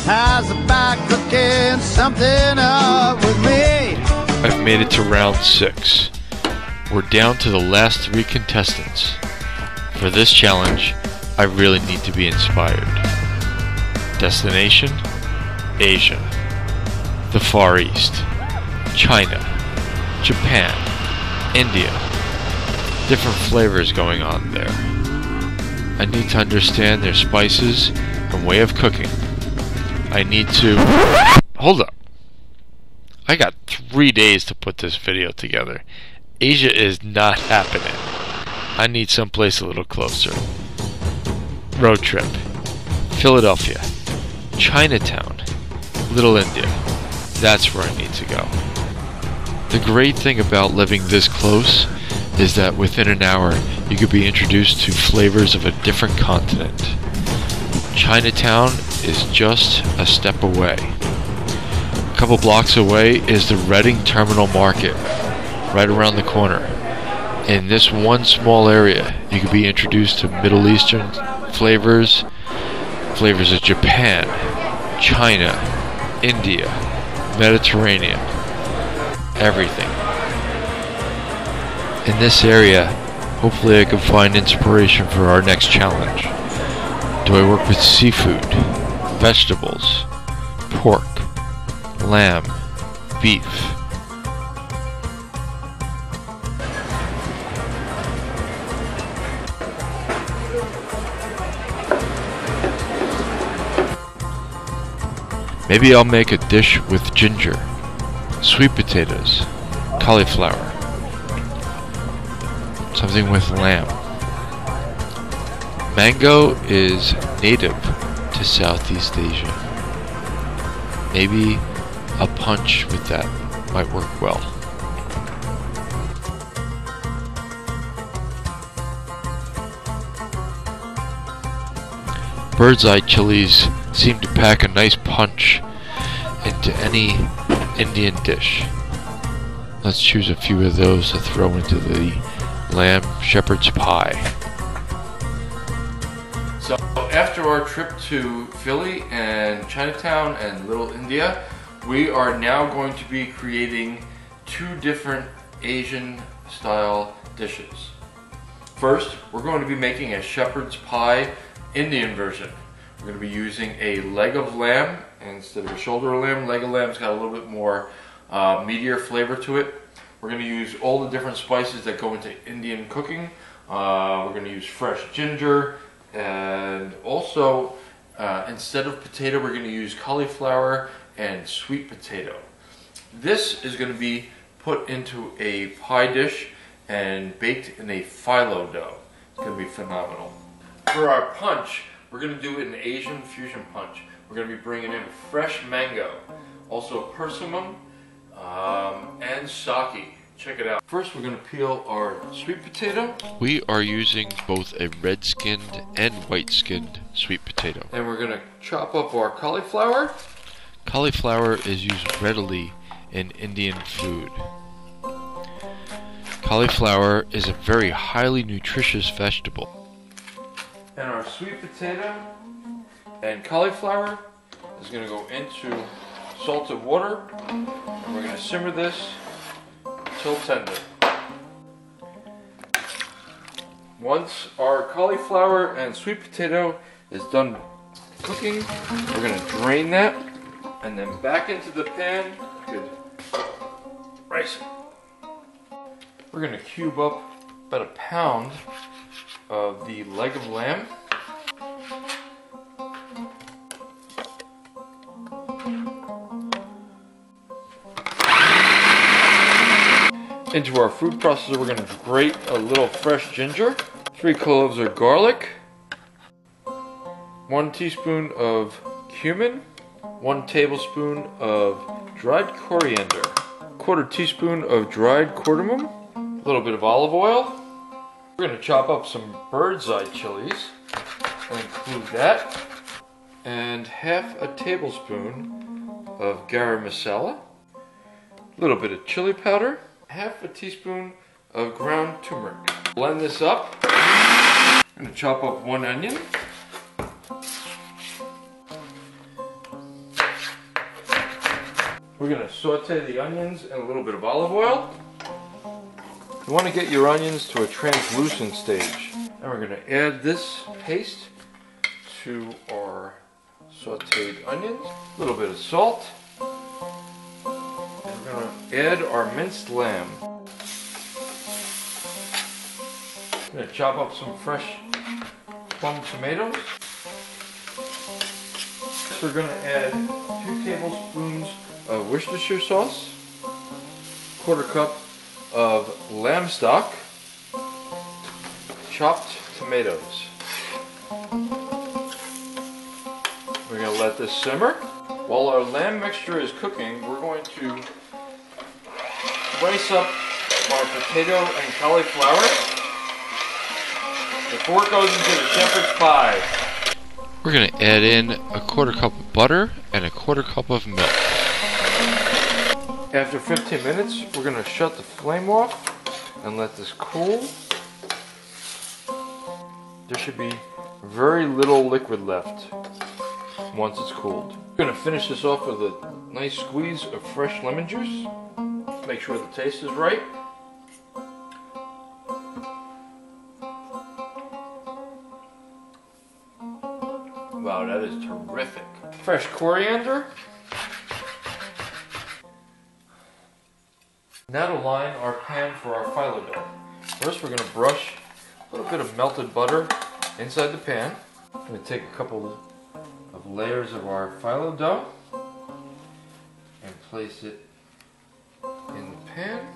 How's about cooking something up with me? I've made it to round 6. We're down to the last 3 contestants. For this challenge, I really need to be inspired. Destination: Asia, the Far East, China, Japan, India. Different flavors going on there. I need to understand their spices and way of cooking. I need to... Hold up. I got 3 days to put this video together. Asia is not happening. I need someplace a little closer. Road trip. Philadelphia. Chinatown. Little India. That's where I need to go. The great thing about living this close is that within an hour you could be introduced to flavors of a different continent. Chinatown is just a step away. A couple blocks away is the Reading Terminal Market, right around the corner. In this one small area, you could be introduced to Middle Eastern flavors, flavors of Japan, China, India, Mediterranean, everything. In this area, hopefully I can find inspiration for our next challenge. Do I work with seafood, vegetables, pork, lamb, beef? Maybe I'll make a dish with ginger, sweet potatoes, cauliflower, something with lamb. Mango is native to Southeast Asia. Maybe a punch with that might work well. Bird's eye chilies seem to pack a nice punch into any Indian dish. Let's choose a few of those to throw into the lamb shepherd's pie. So after our trip to Philly and Chinatown and Little India, we are now going to be creating 2 different Asian style dishes. First, we're going to be making a shepherd's pie Indian version. We're going to be using a leg of lamb instead of a shoulder of lamb. Leg of lamb's got a little bit more meatier flavor to it. We're going to use all the different spices that go into Indian cooking. We're going to use fresh ginger, and also instead of potato, we're going to use cauliflower and sweet potato. This is going to be put into a pie dish and baked in a phyllo dough. It's going to be phenomenal. For our punch, we're going to do an Asian fusion punch. We're going to be bringing in fresh mango, also persimmon, and sake. Check it out. First, we're going to peel our sweet potato. We are using both a red-skinned and white-skinned sweet potato. And we're going to chop up our cauliflower. Cauliflower is used readily in Indian food. Cauliflower is a very highly nutritious vegetable. And our sweet potato and cauliflower is going to go into salted water, and we're going to simmer this until tender. Once our cauliflower and sweet potato is done cooking, we're going to drain that and then back into the pan with rice. We're going to cube up about a pound of the leg of lamb. Into our food processor, we're going to grate a little fresh ginger, 3 cloves of garlic, 1 teaspoon of cumin, 1 tablespoon of dried coriander, 1/4 teaspoon of dried cardamom, a little bit of olive oil. We're going to chop up some bird's eye chilies and include that, and 1/2 tablespoon of garam masala, a little bit of chili powder, 1/2 teaspoon of ground turmeric. Blend this up. I'm going to chop up 1 onion, We're going to saute the onions in a little bit of olive oil. You want to get your onions to a translucent stage. And we're going to add this paste to our sauteed onions. A little bit of salt. And we're going to add our minced lamb. I'm going to chop up some fresh plum tomatoes. We're going to add 2 tablespoons of Worcestershire sauce, 1/4 cup of lamb stock, chopped tomatoes. We're going to let this simmer. While our lamb mixture is cooking, we're going to slice up our potato and cauliflower before it goes into the shepherd's pie. We're going to add in a 1/4 cup of butter and a 1/4 cup of milk. After 15 minutes, we're going to shut the flame off and let this cool. There should be very little liquid left once it's cooled. We're going to finish this off with a nice squeeze of fresh lemon juice. Make sure the taste is right. Wow, that is terrific. Fresh coriander. Now to line our pan for our phyllo dough. First we're going to brush a little bit of melted butter inside the pan. I'm going to take a couple of layers of our phyllo dough and place it in the pan.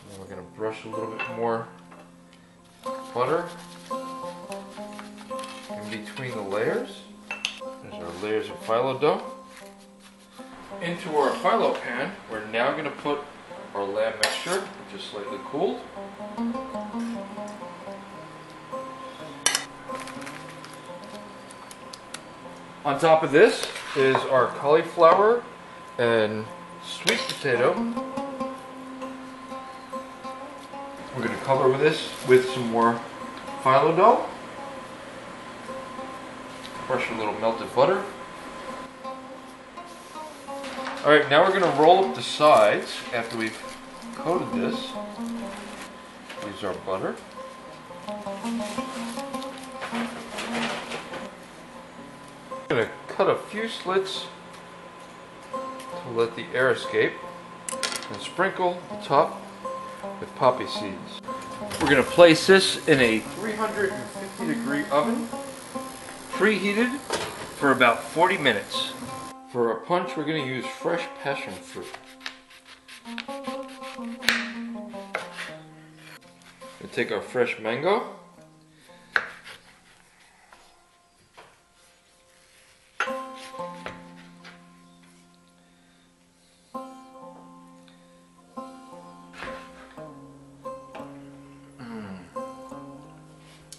And we're going to brush a little bit more butter in between the layers. There's our layers of phyllo dough. Into our phyllo pan, we're now going to put our lamb mixture, which is slightly cooled. On top of this is our cauliflower and sweet potato. We're going to cover this with some more phyllo dough. Brush a little melted butter. Alright, now we're going to roll up the sides after we've coated this. Use our butter. I'm going to cut a few slits to let the air escape and sprinkle the top with poppy seeds. We're going to place this in a 350-degree oven, preheated for about 40 minutes. For our punch, we're going to use fresh passion fruit. We'll take our fresh mango.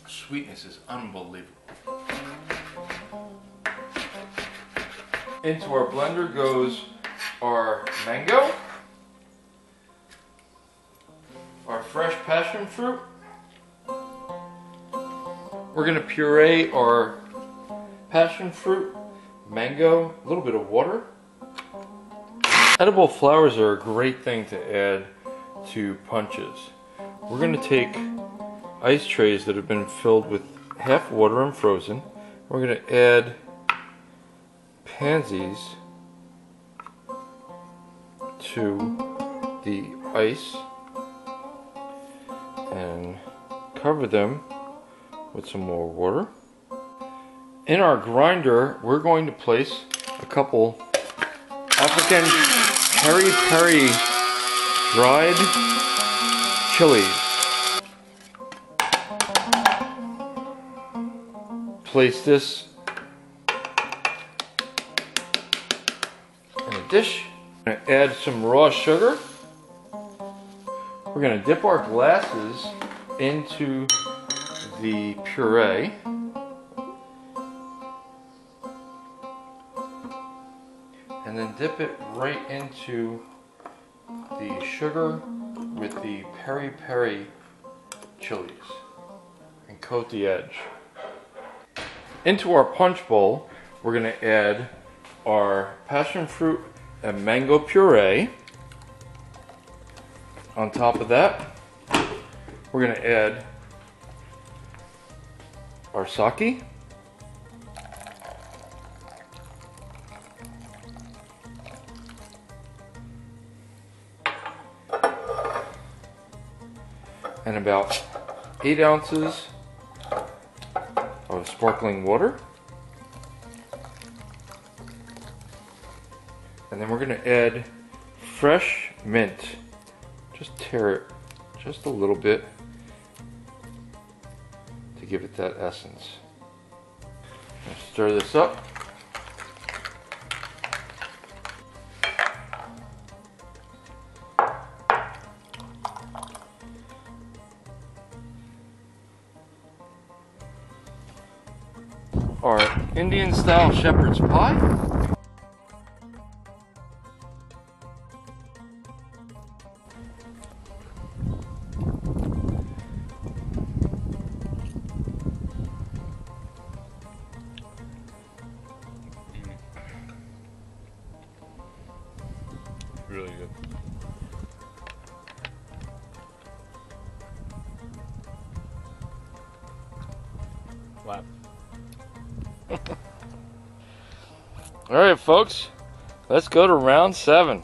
Sweetness is unbelievable. Into our blender goes our mango, our fresh passion fruit. We're going to puree our passion fruit, mango, a little bit of water. Edible flowers are a great thing to add to punches. We're going to take ice trays that have been filled with half water and frozen. We're going to add pansies to the ice and cover them with some more water. In our grinder, we're going to place a couple African peri peri dried chilies. Place this in a dish. I'm going to add some raw sugar. We're going to dip our glasses into the puree. And then dip it right into the sugar with the peri peri chilies. and coat the edge. Into our punch bowl, we're going to add our passion fruit and mango puree. On top of that, we're going to add our sake. And about 8 ounces of sparkling water. And then we're going to add fresh mint. Just tear it just a little bit to give it that essence. Stir this up. Our Indian style shepherd's pie. Really good. Wow. All right, folks, let's go to round 7.